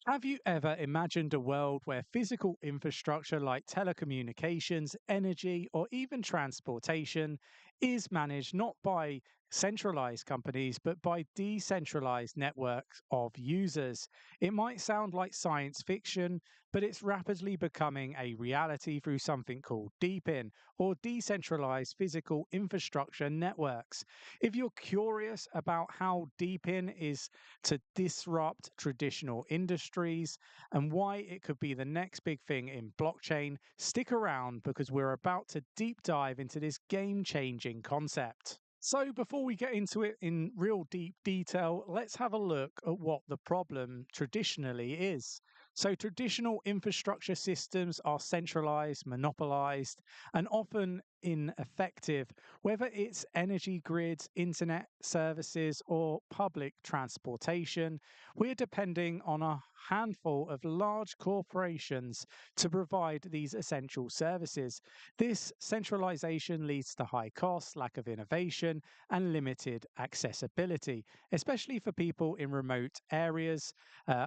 Have you ever imagined a world where physical infrastructure like telecommunications, energy, or even transportation is managed not by centralized companies, but by decentralized networks of users? It might sound like science fiction, but it's rapidly becoming a reality through something called DePIN, or decentralized physical infrastructure networks. If you're curious about how DePIN is to disrupt traditional industries and why it could be the next big thing in blockchain, stick around because we're about to deep dive into this game changing concept. So, before we get into it in real deep detail, let's have a look at what the problem traditionally is. So, traditional infrastructure systems are centralized, monopolized, and often ineffective, whether it's energy grids, internet services, or public transportation. We're depending on a handful of large corporations to provide these essential services. This centralization leads to high costs, lack of innovation, and limited accessibility, especially for people in remote areas,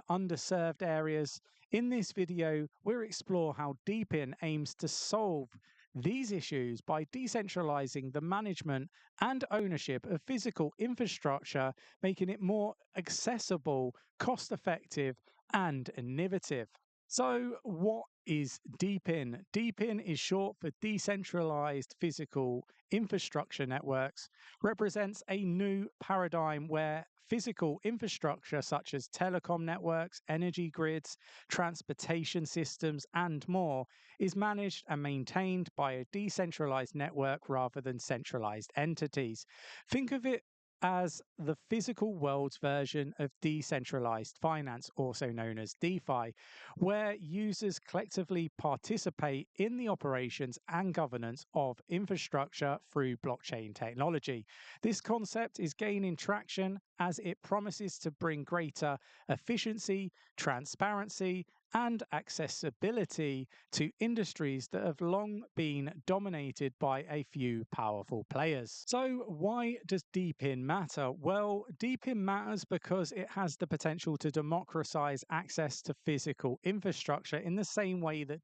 underserved areas. In this video, we'll explore how DePIN aims to solve these issues by decentralizing the management and ownership of physical infrastructure, making it more accessible, cost effective, and innovative. So, what is DePIN? DePIN is short for Decentralized Physical Infrastructure Networks, represents a new paradigm where physical infrastructure such as telecom networks, energy grids, transportation systems, and more is managed and maintained by a decentralized network rather than centralized entities. Think of it as the physical world's version of decentralized finance, also known as DeFi, where users collectively participate in the operations and governance of infrastructure through blockchain technology. This concept is gaining traction as it promises to bring greater efficiency, transparency, and accessibility to industries that have long been dominated by a few powerful players. So, why does DePIN matter? Well, DePIN matters because it has the potential to democratize access to physical infrastructure in the same way that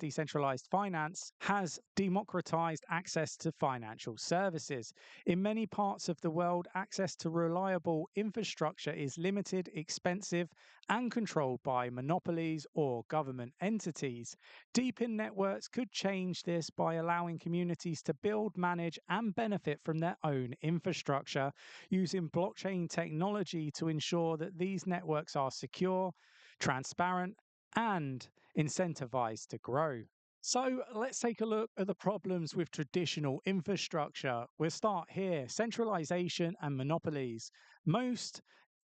decentralized finance has democratized access to financial services. In many parts of the world, access to reliable infrastructure is limited, expensive, and controlled by monopolies or government entities. DePIN networks could change this by allowing communities to build, manage, and benefit from their own infrastructure, using blockchain technology to ensure that these networks are secure, transparent, and incentivized to grow. So let's take a look at the problems with traditional infrastructure. We'll start here: centralization and monopolies. Most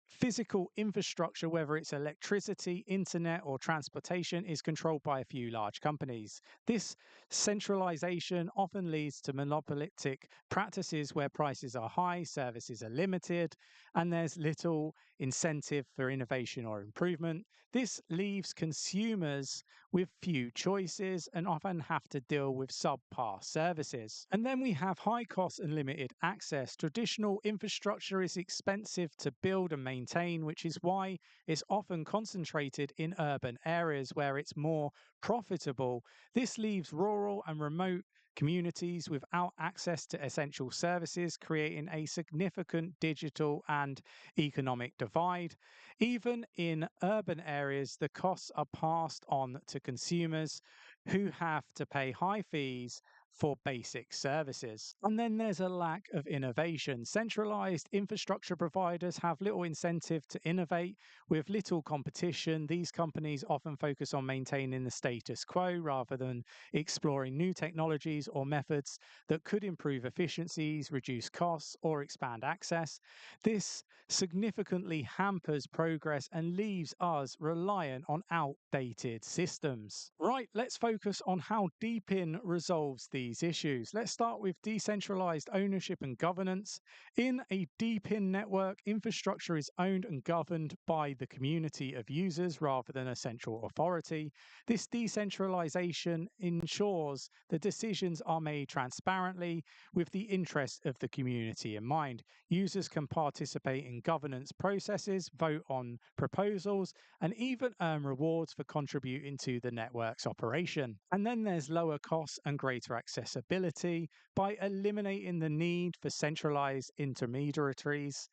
physical infrastructure, whether it's electricity, internet, or transportation, is controlled by a few large companies. This centralization often leads to monopolistic practices where prices are high, services are limited, and there's little incentive for innovation or improvement. This leaves consumers with few choices and often have to deal with subpar services. And then we have high costs and limited access. Traditional infrastructure is expensive to build and maintain, which is why it's often concentrated in urban areas where it's more profitable. This leaves rural and remote communities without access to essential services, creating a significant digital and economic divide. Even in urban areas, the costs are passed on to consumers who have to pay high fees for basic services. And then there's a lack of innovation. Centralized infrastructure providers have little incentive to innovate. With little competition, these companies often focus on maintaining the status quo rather than exploring new technologies or methods that could improve efficiencies, reduce costs, or expand access. This significantly hampers progress and leaves us reliant on outdated systems. Right, let's focus on how DePIN resolves these these issues. Let's start with decentralized ownership and governance. In a DePIN network, infrastructure is owned and governed by the community of users rather than a central authority. This decentralization ensures that decisions are made transparently with the interest of the community in mind. Users can participate in governance processes, vote on proposals, and even earn rewards for contributing to the network's operation. And then there's lower costs and greater accessibility. By eliminating the need for centralized intermediaries,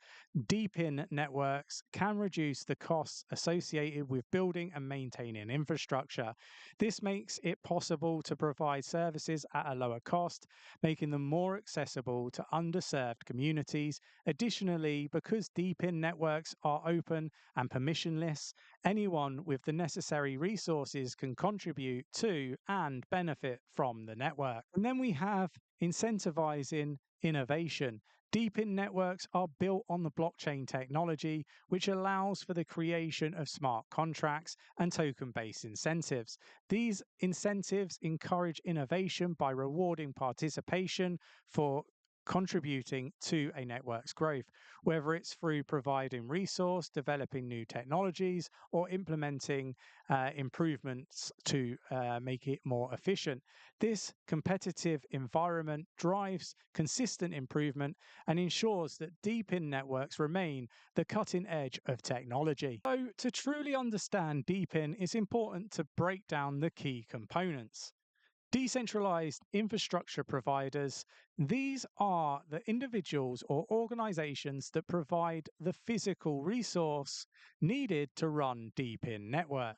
DePIN networks can reduce the costs associated with building and maintaining infrastructure. This makes it possible to provide services at a lower cost, making them more accessible to underserved communities. Additionally, because DePIN networks are open and permissionless, anyone with the necessary resources can contribute to and benefit from the network. And then we have incentivizing innovation. DePIN networks are built on the blockchain technology, which allows for the creation of smart contracts and token-based incentives. These incentives encourage innovation by rewarding participation for contributing to a network's growth, whether it's through providing resource, developing new technologies, or implementing improvements to make it more efficient. This competitive environment drives consistent improvement and ensures that DePIN networks remain the cutting edge of technology. So, to truly understand DePIN, it's important to break down the key components. Decentralized infrastructure providers, these are the individuals or organizations that provide the physical resource needed to run DePIN network.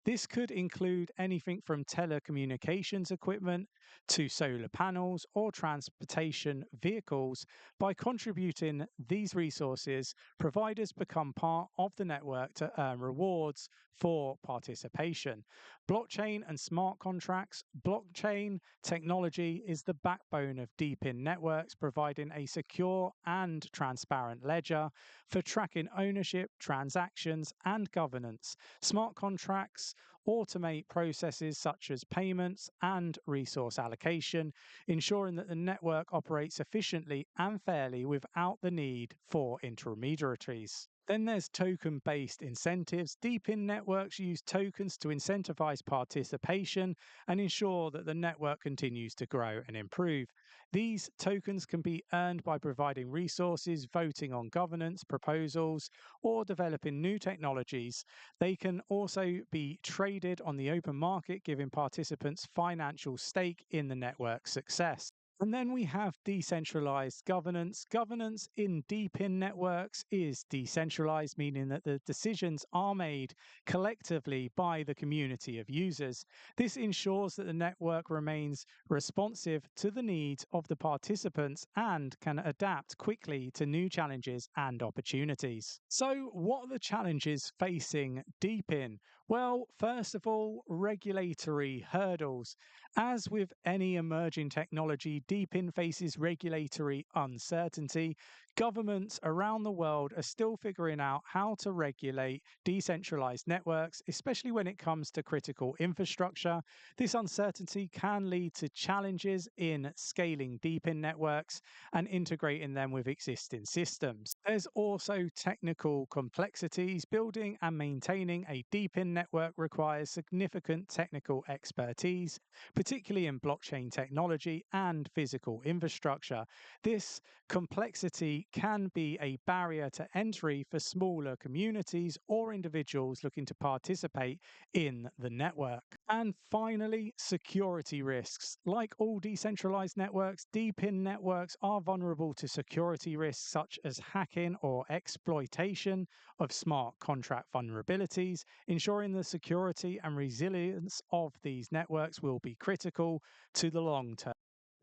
This could include anything from telecommunications equipment to solar panels or transportation vehicles. By contributing these resources, providers become part of the network to earn rewards for participation. Blockchain and smart contracts. Blockchain technology is the backbone of DePIN networks, providing a secure and transparent ledger for tracking ownership, transactions, and governance. Smart contracts automate processes such as payments and resource allocation, ensuring that the network operates efficiently and fairly without the need for intermediaries. Then there's token-based incentives. DePIN networks use tokens to incentivize participation and ensure that the network continues to grow and improve. These tokens can be earned by providing resources, voting on governance proposals, or developing new technologies. They can also be traded on the open market, giving participants financial stake in the network's success. And then we have decentralized governance. Governance in DePIN networks is decentralized, meaning that the decisions are made collectively by the community of users. This ensures that the network remains responsive to the needs of the participants and can adapt quickly to new challenges and opportunities. So, what are the challenges facing DePIN? Well, first of all, regulatory hurdles. As with any emerging technology, DePIN faces regulatory uncertainty. Governments around the world are still figuring out how to regulate decentralized networks, especially when it comes to critical infrastructure. This uncertainty can lead to challenges in scaling DePIN networks and integrating them with existing systems. There's also technical complexities. Building and maintaining a DePIN network requires significant technical expertise, particularly in blockchain technology and physical infrastructure. This complexity can be a barrier to entry for smaller communities or individuals looking to participate in the network. And finally, security risks. Like all decentralized networks, DePIN networks are vulnerable to security risks such as hacking or exploitation of smart contract vulnerabilities. Ensuring the security and resilience of these networks will be critical to the long term.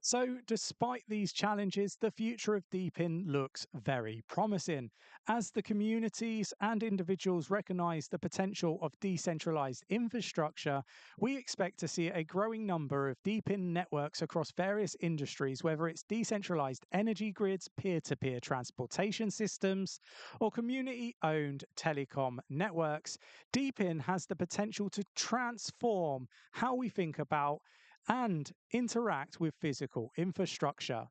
So, despite these challenges, the future of DePIN looks very promising. As the communities and individuals recognize the potential of decentralized infrastructure, we expect to see a growing number of DePIN networks across various industries, whether it's decentralized energy grids, peer-to-peer transportation systems, or community-owned telecom networks. DePIN has the potential to transform how we think about and interact with physical infrastructure.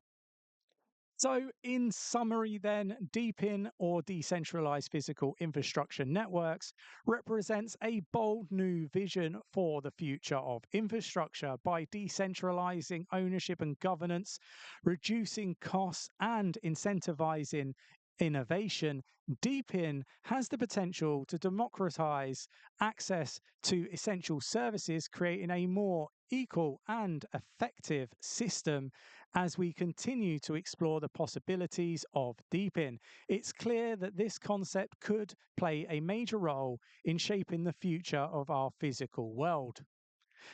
So, in summary, then, DePIN or decentralized physical infrastructure networks represents a bold new vision for the future of infrastructure by decentralizing ownership and governance, reducing costs, and incentivizing innovation. DePIN has the potential to democratize access to essential services, creating a more equal and effective system. As we continue to explore the possibilities of DePIN, it's clear that this concept could play a major role in shaping the future of our physical world.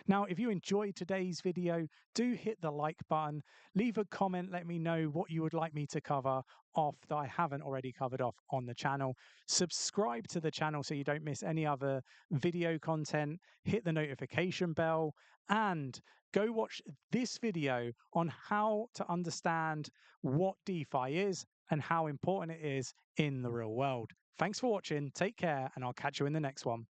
Now, if you enjoyed today's video, do hit the like button, leave a comment, let me know what you would like me to cover off that I haven't already covered off on the channel. Subscribe to the channel so you don't miss any other video content, hit the notification bell, and go watch this video on how to understand what DeFi is and how important it is in the real world. Thanks for watching, take care, and I'll catch you in the next one.